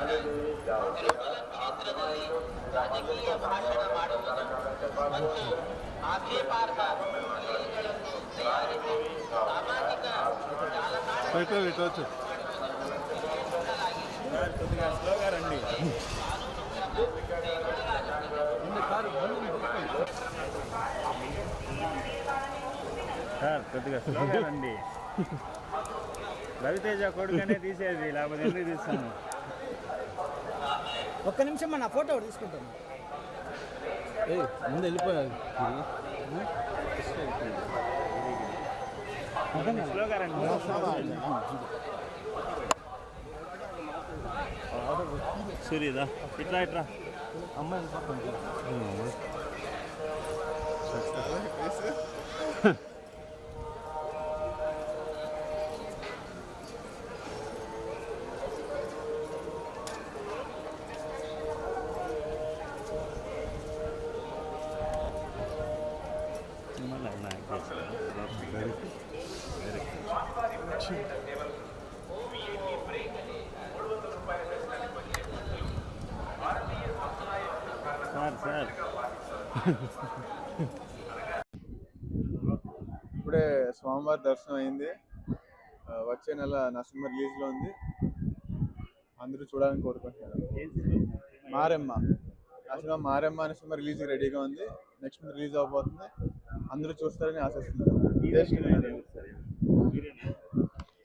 ತ್ರಿಶೂಲ ಕ್ಷೇತ್ರದಲ್ಲಿ ರಾಜಕೀಯ ಭಾಷಣ ಮಾಡುವುದು ಮತ್ತು ಆಕ್ಷೇಪಾರ್ಹ ಲೇಖಗಳನ್ನು ತಯಾರಿಸಿ ಸಾಮಾಜಿಕ ಜಾಲತಾಣಗಳಲ್ಲಿ కొద్దిగా స్లోగా రండి. రవితేజ కొడుకనే తీసేది, లేకపోతే ఎందుకు తీస్తాను? ఒక్క నిమిషం నా ఫోటో తీసుకుంటాను. ముందు వెళ్ళిపోయారు. స్లోగా రండి. సూర్యదా ఇట్లా ఇట్లా అమ్మాయి సార్ ఇప్పుడే స్వామివారి దర్శనం అయింది. వచ్చే నెల నరసింహ రిలీజ్లో ఉంది. అందరూ చూడాలని కోరుకుంటున్నారు. మారెమ్మ నరసింహ మారెమ్మ అనే సినిమా రిలీజ్కి రెడీగా ఉంది. నెక్స్ట్ మంత్ రిలీజ్ అవబోతుంది. అందరూ చూస్తారని ఆశిస్తున్నారు.